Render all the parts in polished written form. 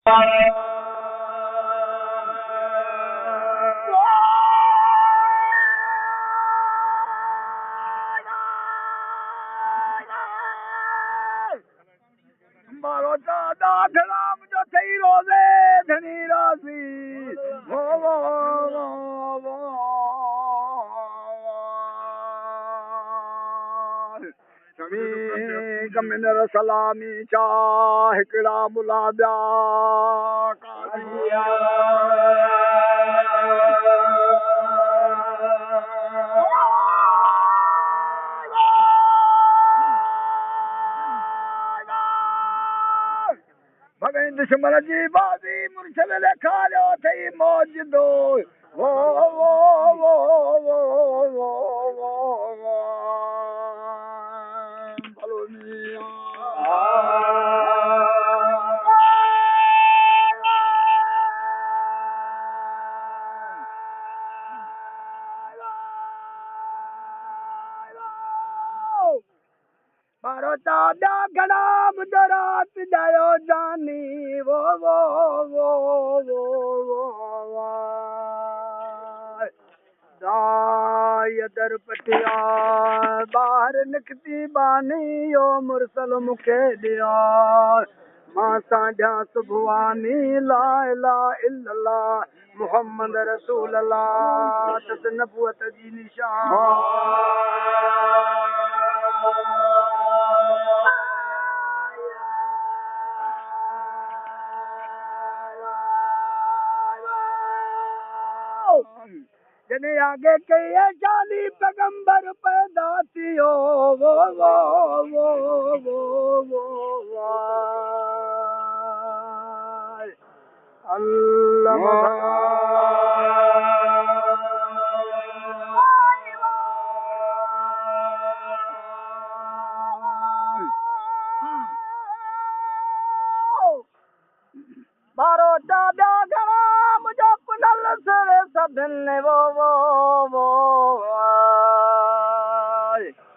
मारो दादा खराब जो सही रोजे धनी राजी वो समी कमिनर सलामी चाह हिकड़ा मुलादा कादिया भगवान दुश्मन जी बाजी मुर्शद लिखा लो थी मौज दो वो भलो मारो दादा घड़ा मुदरात जायो जानी वो दाय दर पटिया बाहर निकती बानी यो मुरसल मुखे दिया मां साढ़ा सुभवानी ला इलाहा इल्लल्लाह मुहम्मद रसूल अल्लाह तस नबूवत जी निशान जने आगे कई चाली पैगंबर पैदा थियो वो अल्लाह मारो दादा घड़ा मुझे पुनल सर सदन वो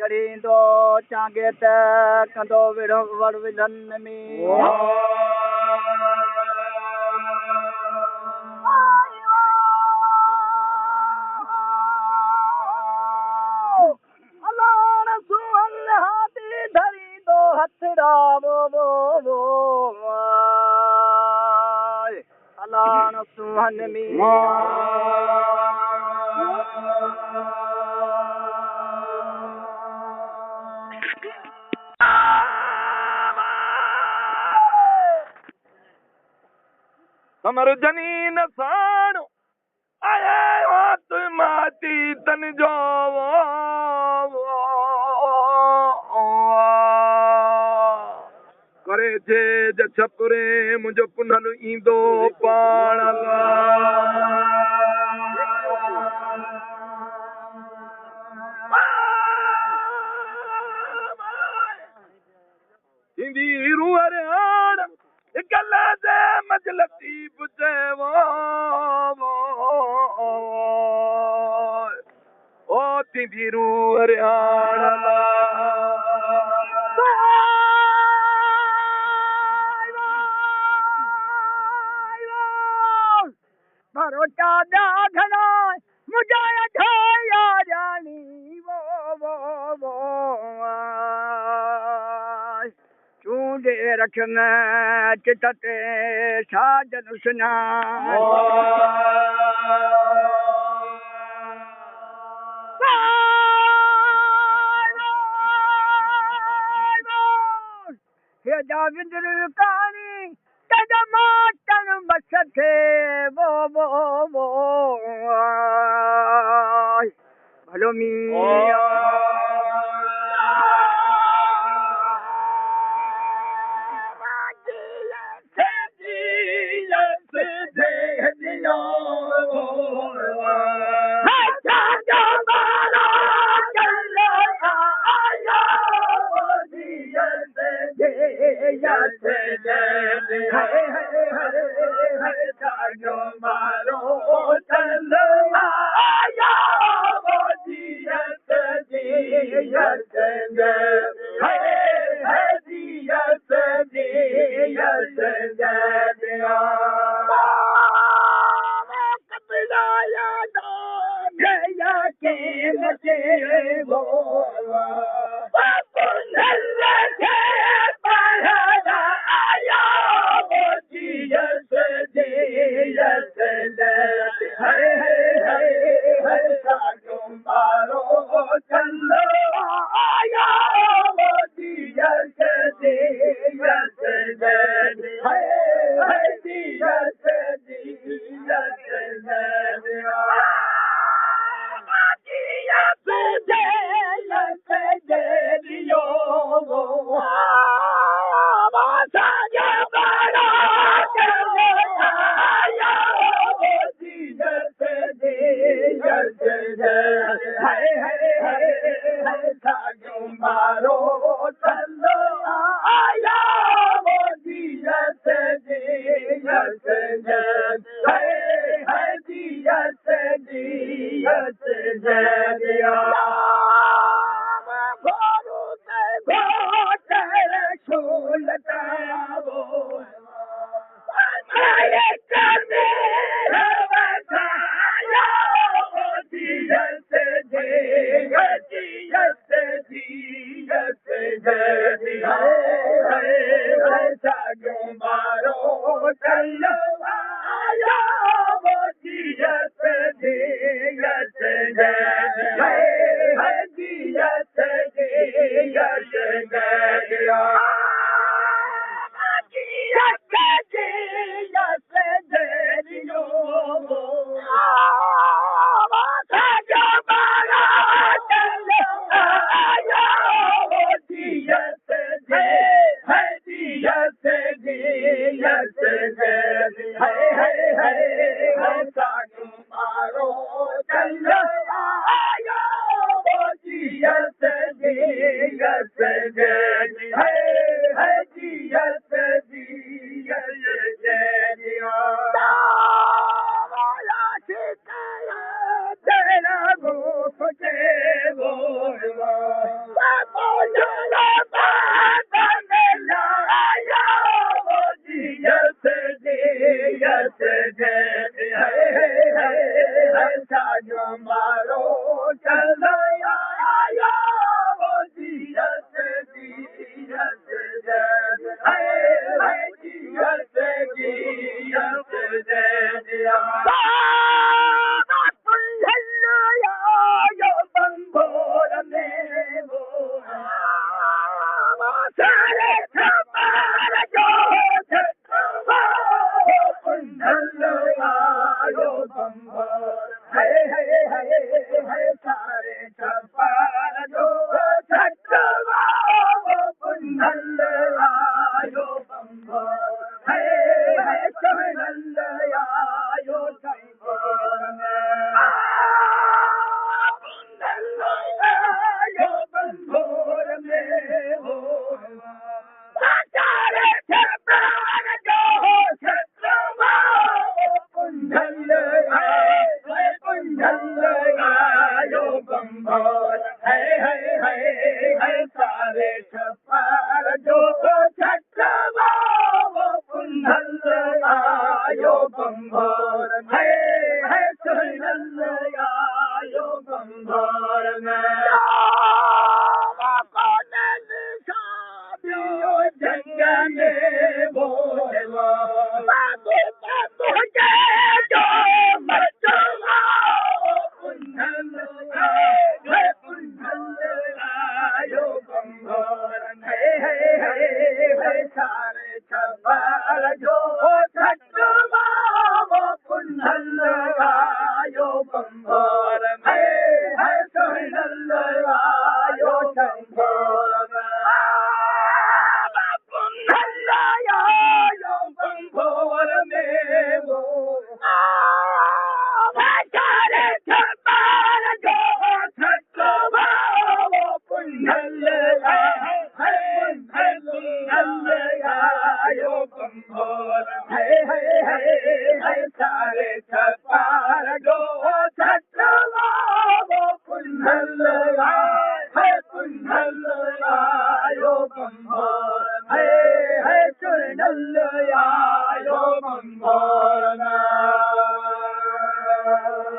चढ़ी दो चांगे ते कंदो विड़ो वड़ विधन में अलान सुहल हाथी धरी दो हथड़ा वो अलान सुहन में हमर जनीन साणो आए हाथ माती तन जो करे जे छपरे मुझो पुनल ईंदो पाण इंदी रूअर हाण गला दे मजलती बुझे ओ तिंदी रूअर हाण मारो दादा घना मुझे ठाया जानी वो चूंडे रखना चितते साजन सुना हे जाविंद्र कानी तद मातन बसते वो भलो मिया